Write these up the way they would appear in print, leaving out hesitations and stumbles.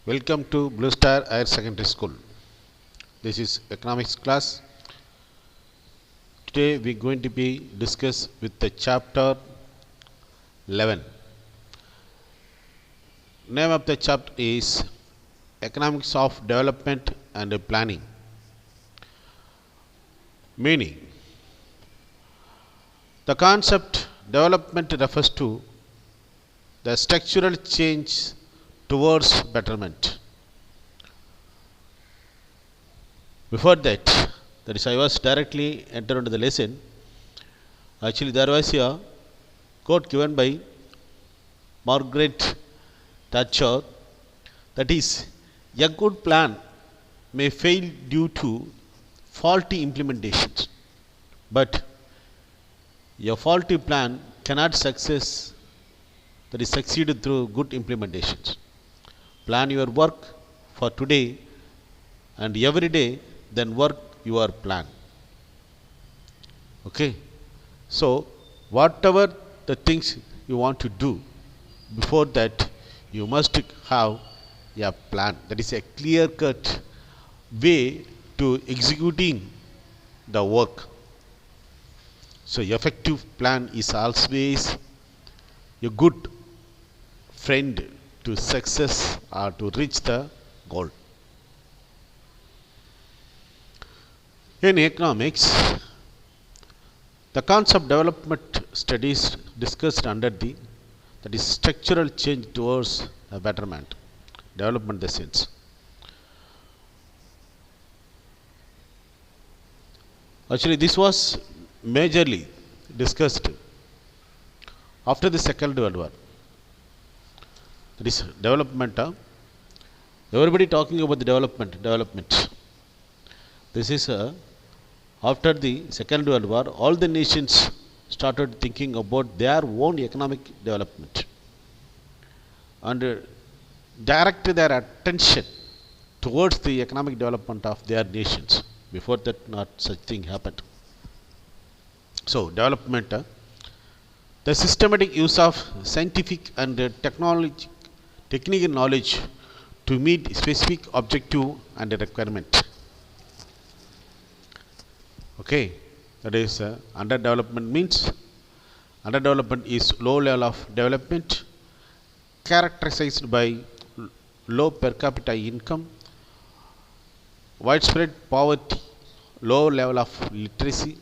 Welcome to Blue Star Higher Secondary School. This is economics class. Today we are going to be discuss with the chapter 11. Name of the chapter is Economics of Development and Planning. Meaning: the concept development refers to the structural change towards betterment. Before that is I was directly entered into the lesson. Actually, there was a quote given by Margaret Thatcher, that is, a good plan may fail due to faulty implementations, but a faulty plan cannot succeed through good implementations. Plan your work for today and every day, then work your plan. Okay, so whatever the things you want to do, before that you must have a plan. That is a clear cut way to executing the work. So effective plan is always a good friend to success or to reach the goal. In economics, the concept development studies discussed under that is structural change towards a betterment. Development the sense. Actually, this was majorly discussed after the Second World War. That is development. Everybody talking about the development. This is after the Second World War, all the nations started thinking about their own economic development and direct their attention towards the economic development of their nations. Before that, not such thing happened. So, development, the systematic use of scientific and technical knowledge to meet specific objective and requirement. Okay, that is underdevelopment means underdevelopment is low level of development characterized by low per capita income, widespread poverty, low level of literacy,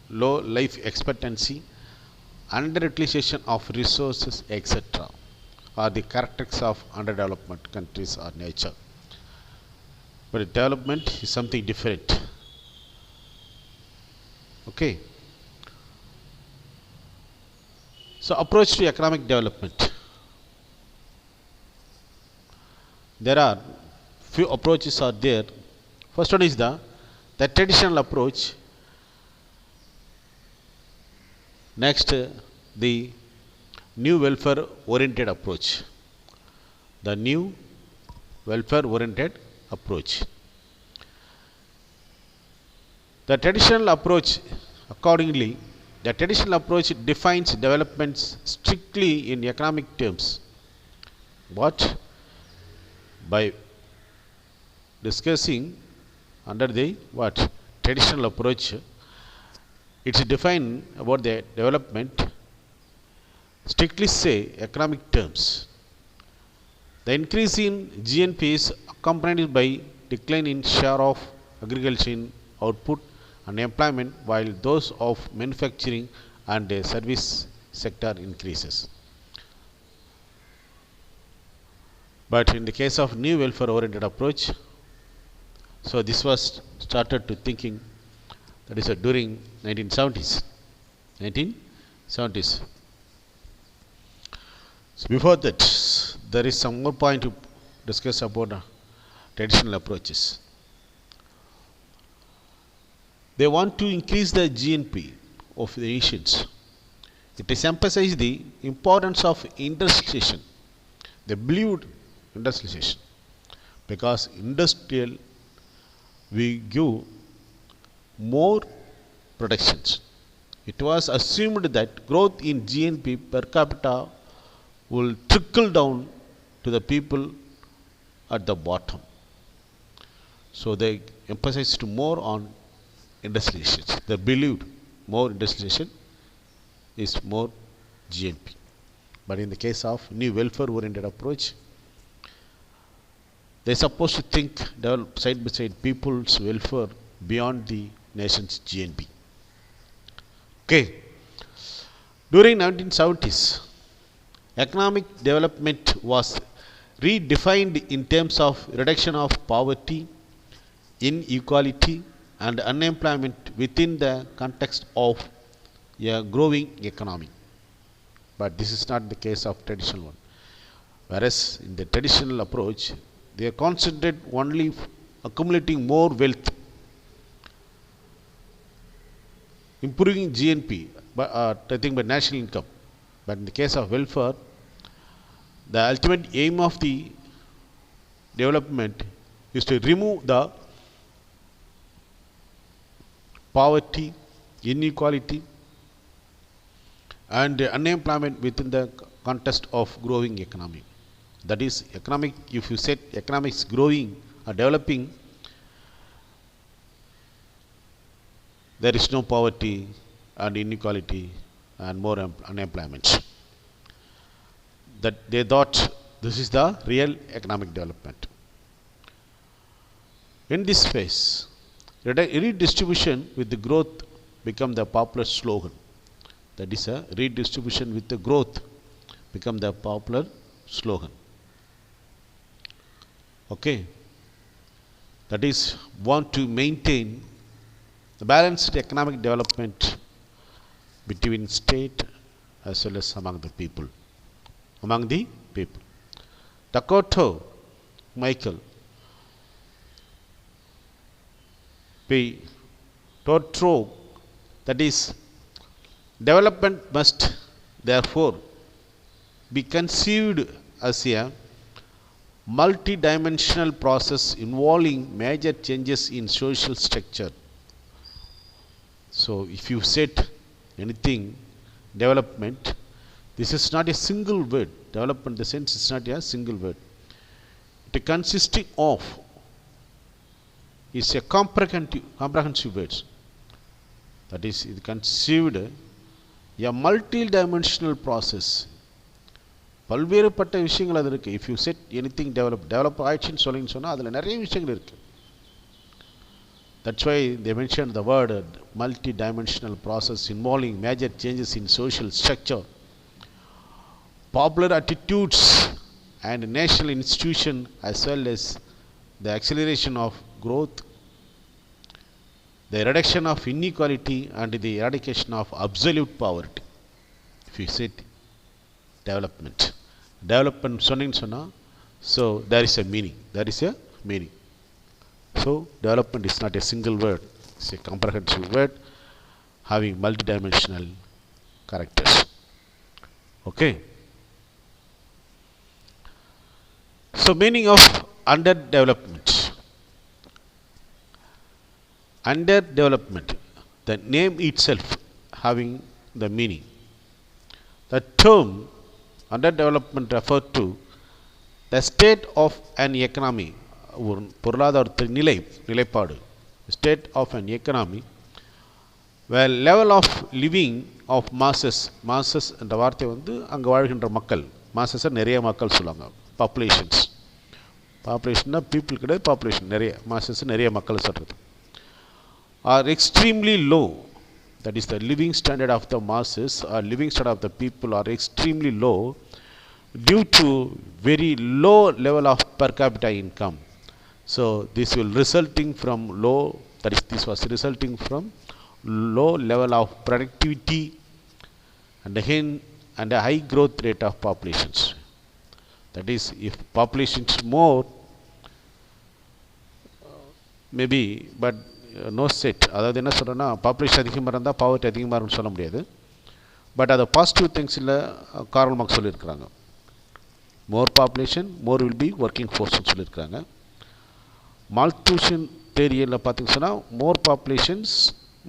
low life expectancy, underutilization of resources, etc. are the characteristics of underdevelopment countries or nature. But development is something different. Okay. So, approach to economic development. There are few approaches are there. First one is the traditional approach. Next, the new welfare oriented approach. The new welfare oriented approach. The traditional approach, accordingly, the traditional approach defines developments strictly in economic terms. What? By discussing under the what? Traditional approach, it's defined about the development strictly say economic terms. The increase in GNP is accompanied by decline in share of agriculture in output and employment, while those of manufacturing and service sector increases. But in the case of new welfare oriented approach, so this was started to thinking, that is during 1970s. So before that, there is some more point to discuss about traditional approaches. They want to increase the GNP of the nations. It is emphasized the importance of industrialization. They believed industrialization because industrial we give more productions. It was assumed that growth in GNP per capita will trickle down to the people at the bottom. So they emphasized more on industrialization. They believed more industrialization is more GNP. But in the case of new welfare-oriented approach, they are supposed to think, develop side by side people's welfare beyond the nation's GNP. Okay. During 1970s, economic development was redefined in terms of reduction of poverty, inequality, and unemployment within the context of a growing economy. But this is not the case of traditional one. Whereas in the traditional approach, they are concentrated only accumulating more wealth, improving GNP, I think by national income. But in the case of welfare, the ultimate aim of the development is to remove the poverty, inequality, and unemployment within the context of growing economy. That is, economic. If you said economics growing or developing, there is no poverty and inequality and more unemployment. That they thought this is the real economic development. In this phase, redistribution with the growth become the popular slogan. That is, a redistribution with the growth become the popular slogan. Okay. That is, want to maintain the balanced economic development between state as well as among the people. Dakota Michael P. Totro, that is, development must therefore be conceived as a multi-dimensional process involving major changes in social structure. So if you said anything development, this is not a single word. Development, the sense is not a single word. It consisting of is a comprehensive words. That is, it conceived a multi-dimensional process. பல்வேறுபட்ட விஷயங்கள் அது இருக்கு. If you said anything develop ஆயிடுச்சுன்னு சொல்லின்னு சொன்னால் அதில் நிறைய விஷயங்கள் இருக்கு. That's why they mentioned the word multi-dimensional process involving major changes in social structure, popular attitudes, and national institution, as well as the acceleration of growth, the reduction of inequality, and the eradication of absolute poverty. If you said development சொன்னீங்கன்னு சொன்னால், so there is a meaning. So development is not a single word, it's a comprehensive word having multidimensional characters. Okay. So meaning of underdevelopment. Underdevelopment, the name itself having the meaning. The term underdevelopment refers to the state of an economy, பொருளாதார நிலைப்பாடு, state of an economy where level of living of masses என்ற வார்த்தை வந்து அங்கே வாழ்கின்ற மக்கள், masses நிறைய மக்கள் சொல்லுவாங்க, பாப்புலேஷன்னா பீப்புள் கிடையாது, பாப்புலேஷன் நிறைய, masses நிறைய மக்கள் சொல்கிறது, are extremely low. That is, the living standard of the masses or living standard of the people are extremely low due to very low level of per capita income. So this will resulting from low, that is, this was resulting from low level of productivity and a high growth rate of populations. That is, if population is more, maybe, but no set. அதாவது என்ன சொல்கிறேன்னா, population அதிகமாக இருந்தால் poverty அதிகமாக இருக்குன்னு சொல்ல முடியாது. But அதை பாசிட்டிவ் திங்ஸில் கார்ல் மார்க்ஸ் சொல்லியிருக்கிறாங்க. More population more will be working ஃபோர்ஸ்னு சொல்லியிருக்கிறாங்க. மால்த்யூஷன் தேரியலில் பார்த்தீங்கன்னு சொன்னால் மோர் பாப்புலேஷன்ஸ்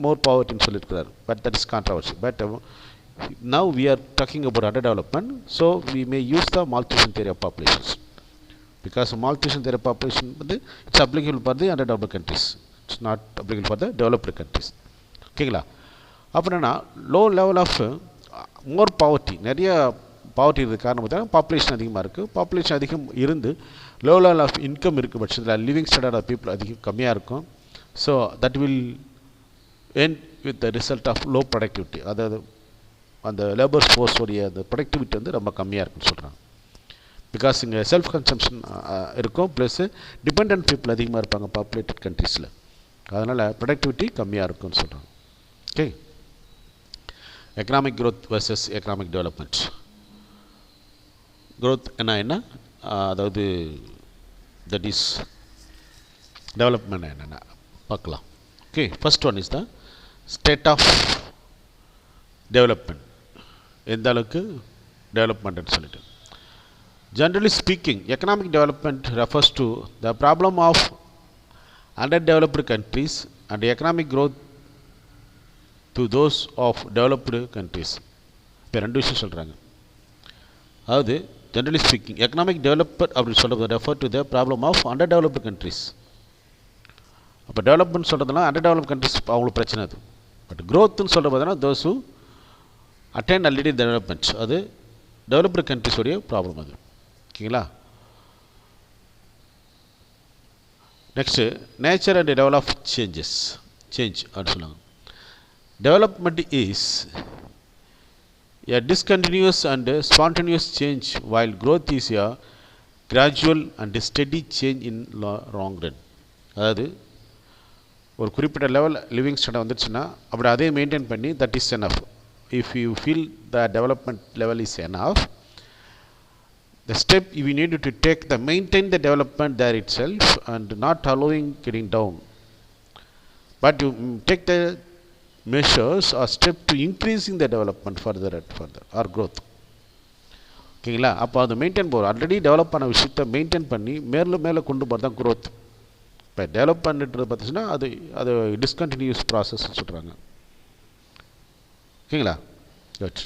மோர் பாவர்ட்டின்னு சொல்லியிருக்கிறார். But that is controversy. But now we are talking about under development, so we may use the Malthusian theory of populations. because malnutrition their population it's applicable for the underdeveloped countries, it's not applicable for the developed countries. ஓகேங்களா? அப்புறம் என்ன, low level of more poverty, நிறைய poverty இருக்கிறது காரணம் பார்த்தீங்கன்னா population அதிகமாக இருக்குது. Population அதிகம் இருந்து லோ லெவல் ஆஃப் இன்கம் இருக்குது பட்சத்தில் லிவிங் ஸ்டாண்டர்ட் ஆஃப் பீப்புள் அதிகம் கம்மியாக இருக்கும். So that will end with the result of low productivity, அதாவது அந்த லேபர் ஃபோர்ஸோடைய அந்த ப்ரொடக்டிவிட்டி வந்து ரொம்ப கம்மியாக இருக்குன்னு சொல்கிறாங்க. பிகாஸ் இங்கே செல்ஃப் கன்சம்ஷன் இருக்கும், ப்ளஸ்ஸு டிபெண்ட் பீப்புள் அதிகமாக இருப்பாங்க பாப்புலேட்டட் கண்ட்ரீஸில், அதனால் ப்ரொடக்டிவிட்டி கம்மியாக இருக்குன்னு சொல்கிறாங்க. Okay, economic growth versus economic development. growth என்ன, அதாவது தட் இஸ் டெவலப்மெண்ட் என்னென்ன பார்க்கலாம். Okay, first one is the state of development, எந்த அளவுக்கு டெவலப்மெண்ட்னு சொல்லிட்டு. Generally speaking, economic development refers to the problem of underdeveloped countries and economic growth to those of developed countries. இப்போ ரெண்டு விஷயம் சொல்கிறாங்க. அதாவது ஜென்ரலி ஸ்பீக்கிங் எக்கனாமிக் டெவலப்மெண்ட் அப்படின்னு சொல்கிறது refer to the problem of underdeveloped countries. அப்போ development சொல்கிறதுனா under develop countries அவங்களுக்கு பிரச்சனை அது. பட் க்ரோத்துன்னு சொல்கிற பார்த்தீங்கன்னா those who attain already development, அது டெவலப்டு கண்ட்ரிஸோடைய ப்ராப்ளம் அது. ஓகேங்களா? Next nature and level of change அப்படின்னு சொல்லுவாங்க. Development is a discontinuous and spontaneous change, while growth is a gradual and steady change in long run. அதாவது ஒரு குறிப்பிட்ட level living standard வந்துச்சுன்னா அப்படி அதே மெயின்டைன் பண்ணி that is enough. If you feel the development level is enough, the step you need to take the maintain the development there itself and not allowing getting down, but you take the measures or step to increasing the development further or growth. ஓகேங்களா? அப்போ அது maintain போகிறோம், already develop பண்ண விஷயத்தை maintain பண்ணி மேலே கொண்டு போகிறது தான் க்ரோத். இப்போ டெவலப் பண்ணிட்டு பார்த்துச்சுன்னா அது டிஸ்கண்டினியூஸ் ப்ராசஸ் சொல்கிறாங்க. ஓகேங்களா? Good.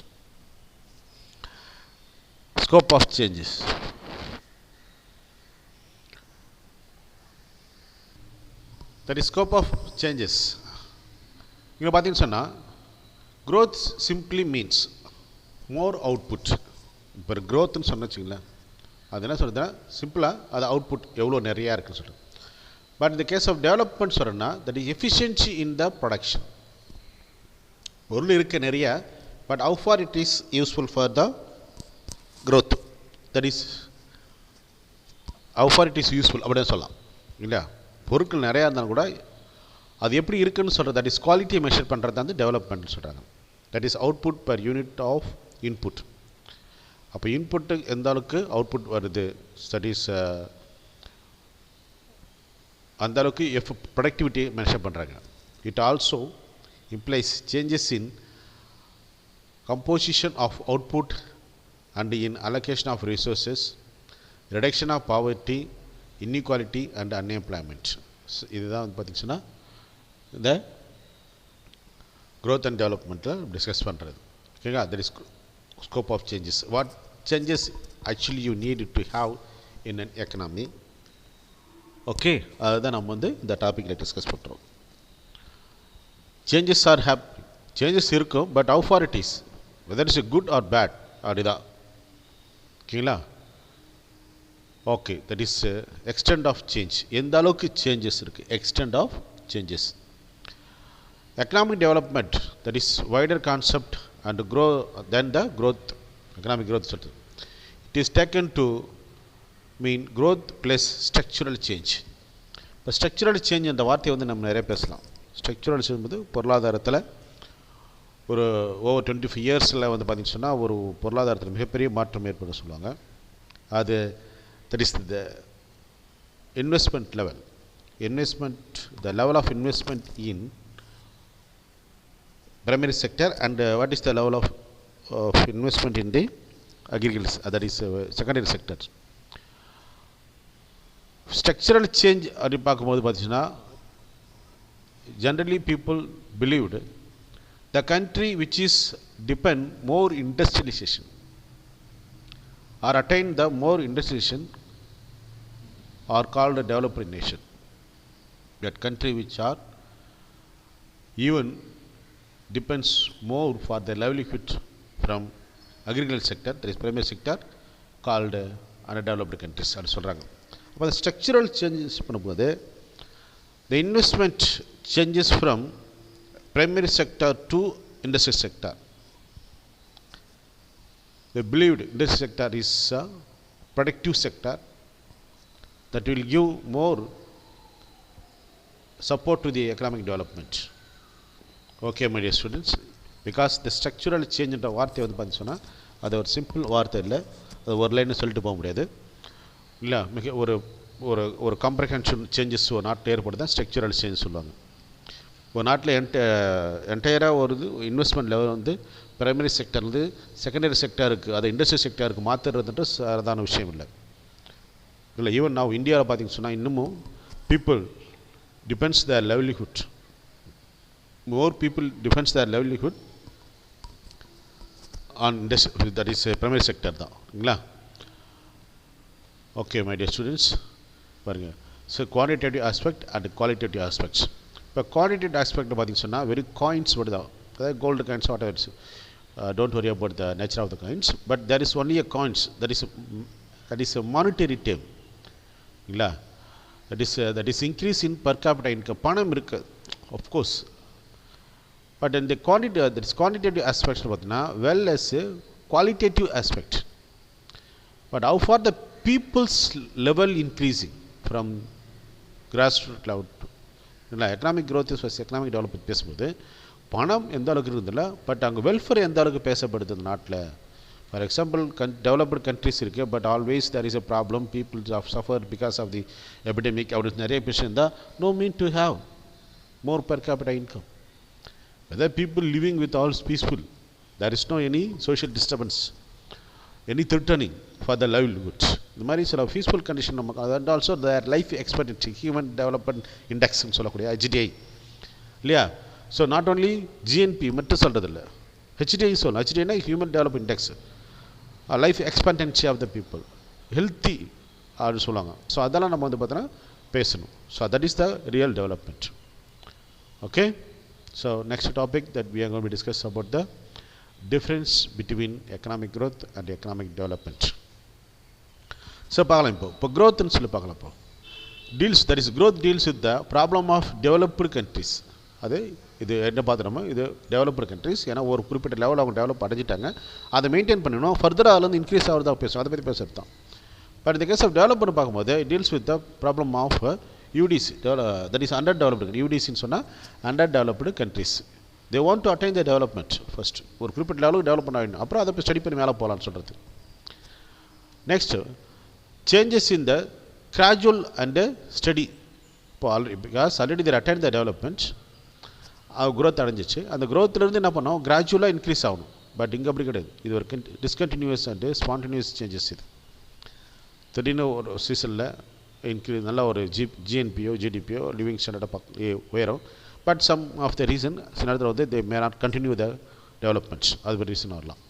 Scope of changes. That is scope of changes. இங்கே பார்த்தீங்கன்னு சொன்னால் growth simply means more output. இப்போ க்ரோத்துன்னு சொன்ன வச்சுங்களேன், அது என்ன சொல்கிறதுனா சிம்பிளாக அது அவுட்புட் எவ்வளோ நிறையா இருக்குன்னு சொல்கிறது. பட் இந்த கேஸ் ஆஃப் டெவலப்மெண்ட் சொல்கிறேன்னா that is efficiency in the production. பொருள் இருக்க நிறையா, but how far it is useful for the growth, that is how far it is useful அப்படின்னு சொல்லலாம் இல்லையா? பொருட்கள் நிறையா இருந்தாலும் கூட அது எப்படி இருக்குன்னு சொல்கிறது, தட் இஸ் குவாலிட்டியை மெஷர் பண்ணுறது வந்து டெவலப்மெண்ட்னு சொல்கிறாங்க. That is output per unit of input. அப்போ இன்புட்டு எந்த அளவுக்கு அவுட்புட் வருது, தட் இஸ் அந்த அளவுக்கு ப்ரொடக்டிவிட்டி மெஷர் பண்ணுறாங்க. It also implies changes in composition of output and in allocation of resources, reduction of poverty, inequality and unemployment. இதுதான் வந்து பார்த்திங்கன்னா இந்த growth and development டிஸ்கஸ் பண்ணுறது. ஓகேங்களா? That is scope of changes. What changes actually you need to have in an economy. Okay, அதுதான் நம்ம வந்து இந்த டாப்பிக்கில் டிஸ்கஸ் பண்ணுறோம். சேஞ்சஸ் ஆர் சேஞ்சஸ் இருக்கும், but how far it is, whether is good or bad அப்படிதான். ஓகேங்களா? Okay, that is extent of change. எந்த அளவுக்கு சேஞ்சஸ் இருக்குது, extent of changes. Economic development, that is wider concept and grow than the growth, economic growth. It is taken to mean growth plus structural change. இப்போ structural change அந்த வார்த்தையை வந்து நம்ம நிறைய பேசலாம். ஸ்ட்ரக்சுரல் சேஞ்ச் வந்து பொருளாதாரத்தில் ஒரு ஓவர் 25 இயர்ஸில் வந்து பார்த்திங்கன்னு சொன்னால் ஒரு பொருளாதாரத்தில் மிகப்பெரிய மாற்றம் ஏற்பட சொல்லுவாங்க. அது that is the investment level, the level of investment in primary sector and what is the level of investment in the agriculture, that is secondary sector. Structural change அப்படி பார்க்கும்போது பார்த்தீங்கன்னா generally people believed the country which is depend more industrialization or attain the more industrialization are called a developed nation. That country which are even depends more for their livelihood from agricultural sector, that is primary sector, called underdeveloped countries. அது சொல்கிறாங்க. அப்போ the structural changes பண்ணும்போது the investment changes from primary sector to industry sector. They believed industry sector is a productive sector that will give more support to the economic development. Okay, my dear students, because the structural change என்ற வார்த்தை வந்து பார்த்து சொன்னால் அது ஒரு simple வார்த்தை இல்லை, அது ஒரு லைன்னு சொல்லிட்டு போக முடியாது இல்லை. மிக ஒரு ஒரு ஒரு காம்ப்ரிஹென்ஷன் சேஞ்சஸ் ஒரு நாட்டில் ஏற்படுது தான் ஸ்ட்ரக்சரல் சேஞ்ச் சொல்லுவாங்க. ஒரு நாட்டில் என்டையராக ஒரு இன்வெஸ்ட்மெண்ட் லெவல் வந்து பிரைமரி செக்டர்லேருந்து செகண்டரி செக்டருக்கு அதை இண்டஸ்ட்ரியல் செக்டருக்கு மாற்றுறதுன்ற சாதாரண விஷயம் இல்லை. இல்லை ஈவன் நான் இந்தியாவில் பார்த்தீங்கன்னு சொன்னால் இன்னமும் people depends their livelihood. More people depends their livelihood on industry, that is primary sector தான் இல்லைங்களா. ஓகே மை டியர் ஸ்டூடெண்ட்ஸ், பாருங்கள். So quantitative aspect and qualitative aspects. இப்போ குவான்டிட்டேட்டிவ் ஆஸ்பெக்ட் பார்த்தீங்கன்னு சொன்னால் வெறும் காயின்ஸ் மட்டும் தான், அதாவது gold coins whatevers, don't worry about the nature of the coins, but there is only a coins, that is a monetary term இல்லைங்களா. that is increase in per capita income. பணம் இருக்குது of course, but இந்த quantitative aspects பார்த்தீங்கன்னா well as a qualitative aspect. But how far the people's level increasing from grassroots level இல்லை economic growth versus economic development பேசும்போது பணம் எந்த அளவுக்கு இருந்ததில்ல, பட் அங்கே வெல்ஃபேர் எந்த அளவுக்கு பேசப்படுது அந்த நாட்டில். ஃபார் எக்ஸாம்பிள் டெவலப்டு கண்ட்ரிஸ் இருக்குது, but always there is a problem, people suffer because of the epidemic. அப்படி நிறைய பேஷன் இருந்தால் no mean to have more per capita income. Whether people living with all peaceful, there is no any social disturbance, any threatening for the livelihood. இந்த மாதிரி சில peaceful condition நமக்கு, and also their life expectancy, human development இண்டெக்ஸ்ன்னு சொல்லக்கூடிய HDI இல்லையா. So not only GNB மட்டும் சொல்கிறது இல்லை, HDI சொல்லணும். HDIனா human development index, life expectancy of the people, healthy அப்படின்னு சொல்லுவாங்க. ஸோ அதெல்லாம் நம்ம வந்து பார்த்தோன்னா பேசணும். So that is the real development. Okay, so next topic that we are going to discuss about the difference between economic growth and economic development. So பார்க்கலாம். இப்போ growthன்னு சொல்லி பார்க்கலாம். இப்போ deals, that is growth deals with the problem of developed countries. அது இது என்ன பார்த்துட்டோமோ இது developed countries. ஏன்னா ஒரு குறிப்பிட்ட லெவல் அவங்க டெவலப் அடைஞ்சிட்டாங்க, அதை மெயின்டைன் பண்ணணும், ஃபர்தராக அதுலேருந்து இன்க்ரீஸ் ஆகிறதா பேசுவோம், அதை பற்றி பேசுகிறது தான். பட் இந்த கேஸ் ஆஃப் டெவலப்மெண்ட் பார்க்கும்போது deals with the problem of UDC, that is underdeveloped. UDCன்னு சொன்னால் underdeveloped countries. They want to attain the development first. ஒரு குறிப்பிட்ட லெவலுக்கு டெவலப் பண்ண வேண்டும், அப்புறம் அதை போய் ஸ்டடி பண்ணி மேலே போகலான்னு சொல்கிறது. Next changes in the gradual and steady. இப்போ already there attain the development, growth அடைஞ்சிச்சு. அந்த க்ரோத்லேருந்து என்ன பண்ணோம், கிராஜுவலாக இன்க்ரீஸ் ஆகணும். பட் இங்கே அப்படி கிடையாது, இது ஒரு டிஸ்கண்டினியூஸ் அண்டு ஸ்பான்டினியூஸ் சேஞ்சஸ். இது திடீர்னு ஒரு சீசனில் இன்க்ரீஸ் நல்லா ஒரு ஜிஎன்பியோ ஜிடிபியோ லிவிங் ஸ்டாண்டர்டை உயரும். But some of the reason சில நேரத்தில் வந்து they may not continue the developments, அது ஒரு ரீசன் வரலாம்.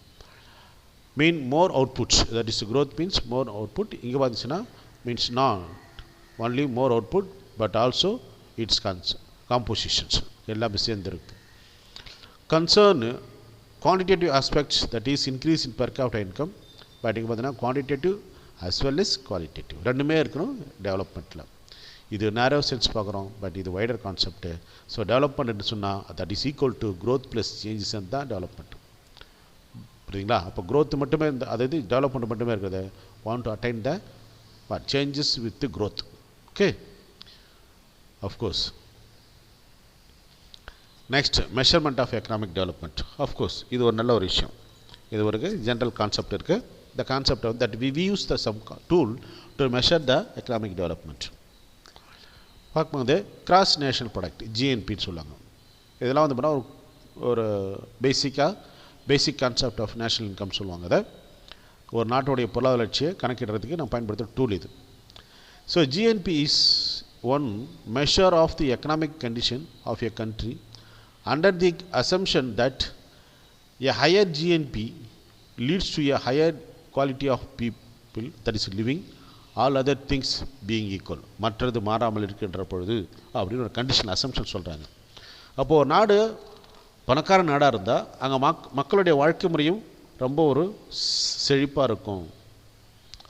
Mean more outputs, that is growth means more output. இங்கே பார்த்துச்சுன்னா means not only more output but also its compositions எல்லாமே சேர்ந்துருக்கு. Concern quantitative aspects, that is increase in per capita income. But இங்கே பார்த்தீங்கன்னா quantitative as well as qualitative ரெண்டுமே இருக்கணும் டெவலப்மெண்ட்டில். இது நேரோ சென்ஸ் பார்க்குறோம், பட் இது வைடர் கான்செப்ட்டு. ஸோ டெவலப்மெண்ட் சொன்னால் that is equal to growth plus changes தான் டெவலப்மெண்ட். புரியுதுங்களா? அப்போ க்ரோத் மட்டுமே அதாவது டெவலப்மெண்ட் மட்டுமே இருக்குது. Want to attain the changes with growth. Okay, of course. Next measurement of economic development. Of course இது ஒரு நல்ல ஒரு விஷயம். இது ஒரு ஜென்ரல் கான்செப்ட் இருக்குது. The concept of that we use the some tool to measure the economic development. பார்க்கும்போது gross national product ஜிஎன்பின்னு சொல்லுவாங்க. இதெல்லாம் வந்து பண்ணால் ஒரு basic concept of national income சொல்லுவாங்க. அதை ஒரு நாட்டுடைய பொருளாதார வளர்ச்சியை கணக்கிடுறதுக்கு நம்ம பயன்படுத்துகிற டூல் இது. So GNP is one measure of the economic condition of a country under the assumption that a higher GNP leads to a higher quality of people that is living all other things being equal, மற்றது மாறாமல் இருக்கின்ற பொழுது அப்படின்னு ஒரு condition assumption சொல்கிறாங்க. அப்போது ஒரு நாடு பணக்கார நாடாக இருந்தால் அங்கே மக்களுடைய வாழ்க்கை முறையும் ரொம்ப ஒரு செழிப்பாக இருக்கும்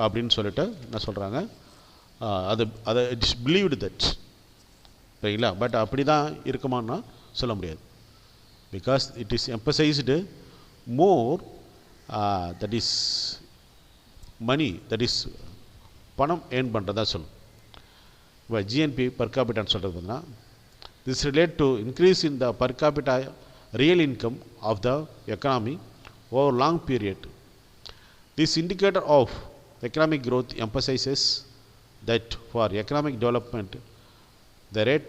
அப்படின்னு சொல்லிட்டு என்ன சொல்கிறாங்க, அதை இட்ஸ் பிலீவ்டு தட், சரிங்களா. பட் அப்படி தான் இருக்குமான்னா சொல்ல முடியாது. Because it is emphasised more that is money, that is பணம் ஏர்ன் பண்ணுறதா சொல்லும். இப்போ ஜிஎன்பி பர் கேபிட்டான்னு சொல்கிறது பார்த்தீங்கன்னா, this relate to increase in the per capita real income of the economy over long period. This indicator of economic growth emphasizes that for economic development, the rate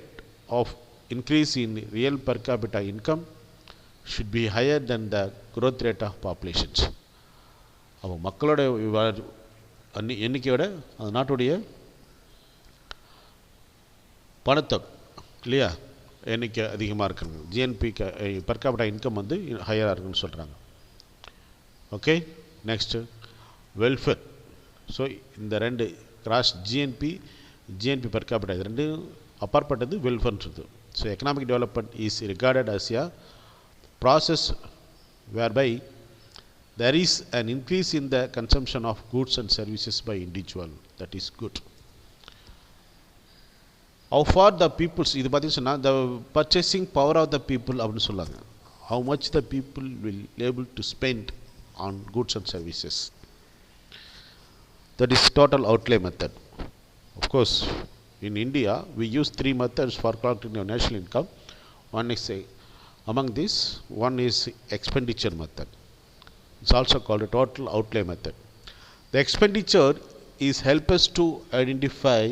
of increase in real per capita income should be higher than the growth rate of populations. அப்போ மக்களோட எண்ணிக்கையோட அந்த நாட்டுடைய பணத்தொகை இல்லையா எண்ணிக்கை அதிகமாக இருக்குங்க, GNB per capita income வந்து ஹையராக இருக்குன்னு சொல்கிறாங்க. Okay, next welfare. ஸோ இந்த ரெண்டு கிராஸ் ஜிஎன்பி பர் கேபிட்டா இது ரெண்டு அப்பாற்பட்டது வெல்ஃபேர்ன்றது. So economic development is regarded as a process whereby there is an increase in the consumption of goods and services by individual. That is good. How far the people's, இது பார்த்தீங்கன்னா the purchasing power of the people அப்படின்னு சொல்லாங்க. How much the people will able to spend on goods and services. That is total outlay method. Of course, in India we use three methods for calculating your national income. One is among these, one is expenditure method. It's also called a total outlay method. The expenditure is help us to identify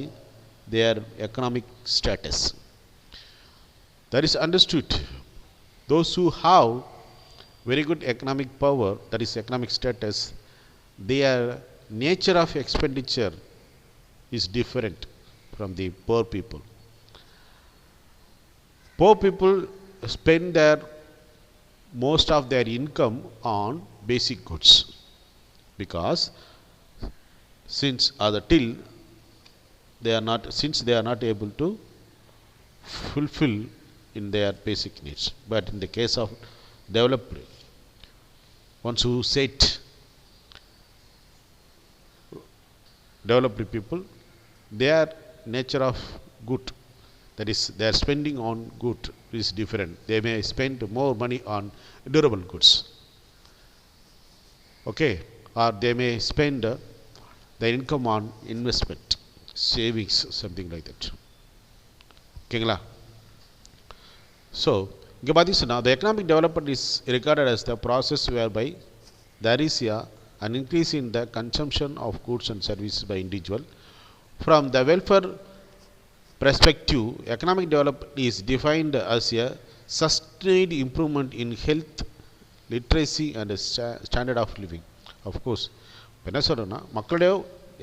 their economic status. That is understood. Those who have very good economic power, that is economic status, their nature of expenditure is different from the poor people. Poor people spend their most of their income on basic goods because since they are not able to fulfill in their basic needs. But in the case of developed ones who set developed people, their nature of good, that is their spending on good is different. They may spend more money on durable goods, okay, or they may spend their income on investment, savings, something like that. ஓகேங்களா. So இங்கே பார்த்தீங்கன்னா the economic development is regarded as the process whereby there is an increase in the consumption of goods and services by individual. From the welfare perspective, economic development is defined as a sustained improvement in health, literacy and standard of living. Of course, என்ன சொல்கிறேன்னா மக்களுடைய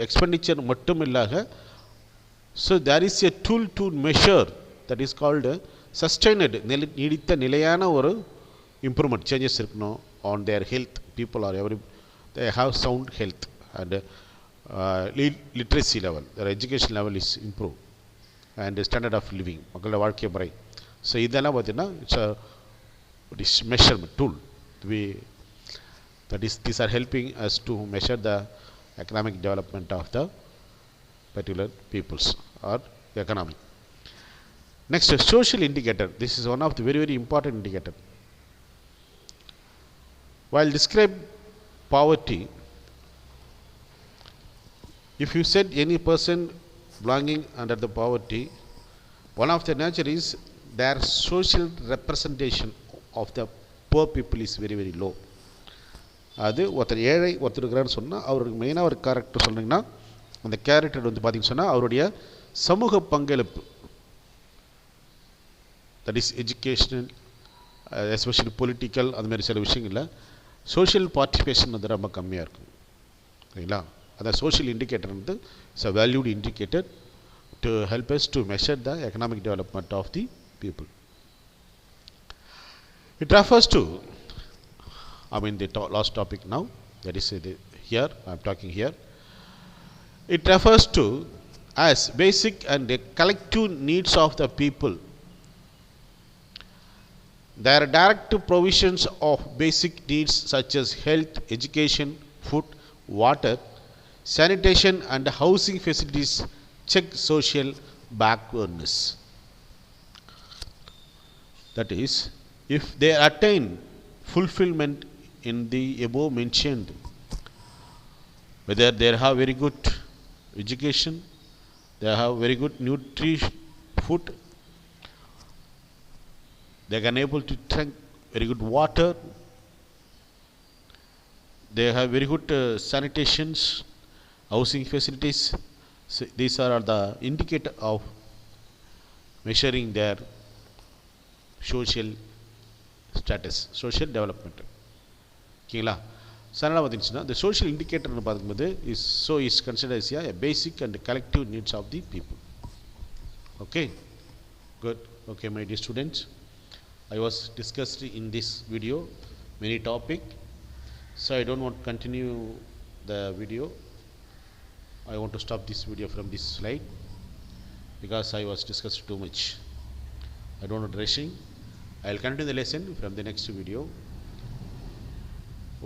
expenditure மட்டும் இல்லாத, so there is a tool to measure that is called sustained, நீடித்த நிலையான ஒரு improvement changes இருக்கணும் on their health. People are every they have sound health and literacy level, their education level is improved and standard of living, மக்களோட வாழ்க்கை முறை. So இதெல்லாம் பார்த்தீங்கன்னா it's measurement tool. These are helping us to measure the economic development of the particular peoples or economy. Next, social indicator. This is one of the very, very important indicator. While describe poverty, if you said any person belonging under the poverty, one of the nature is their social representation of the poor people is very, very low. அது ஒருத்தர் ஏழை ஒருத்தர் இருக்கிறான்னு சொன்னால் அவருக்கு மெயினாக ஒரு character சொன்னீங்கன்னா அந்த கேரக்டர் வந்து பார்த்திங்கன்னு சொன்னால் அவருடைய சமூக பங்களிப்பு, that is educational, especially political, அதுமாதிரி சில விஷயங்களில் சோஷியல் பார்ட்டிசிபேஷன் வந்து ரொம்ப கம்மியாக இருக்கும். சரிங்களா. அந்த சோஷியல் இண்டிகேட்டர் வந்து it's a valued indicator to help us to measure the economic development of the people. It refers to, I mean the last topic now, that is here, I am talking here. It refers to as basic and collective needs of the people. There are direct provisions of basic needs such as health, education, food, water, sanitation, and housing facilities check social backwardness. That is, if they attain fulfillment in the above mentioned, whether they have very good education, they have very good nutrition, food, they can able to drink very good water, they have very good sanitations, housing facilities. So these are the indicator of measuring their social status, social development. ஓகேங்களா? அதனால் பார்த்திங்கன்னா the social indicator பார்க்கும்போது is considered as a basic and collective needs of the people. Okay, good. Okay, my dear students, I was discussed in this video many topic, so I don't want to continue the video. I want to stop this video from this slide because I was discussed too much. I don't want rushing. I will continue the lesson from the next video.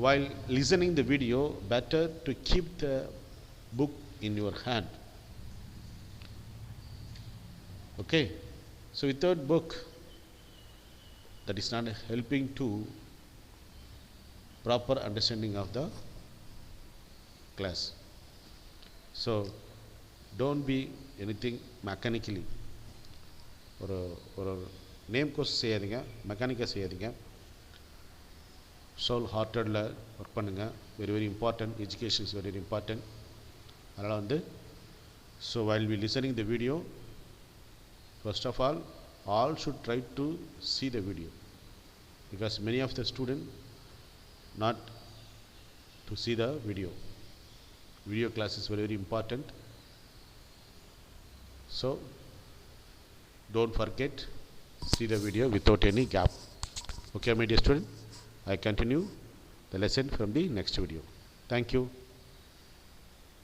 While listening the video, better to keep the book in your hand. Okay, so without book, that is not helping to proper understanding of the class. So don't be anything mechanically. ஒரு name course செய்யாதீங்க, மெக்கானிக்காக செய்யாதீங்க. Soul ஹார்ட்டடில் work பண்ணுங்கள். Very very important. Education is very important. அதனால் வந்து so while we listening the video, first of all should try to see the video, because many of the student not to see the video class is very very important. So don't forget, see the video without any gap. Okay, my dear student, I continue the lesson from the next video. Thank you.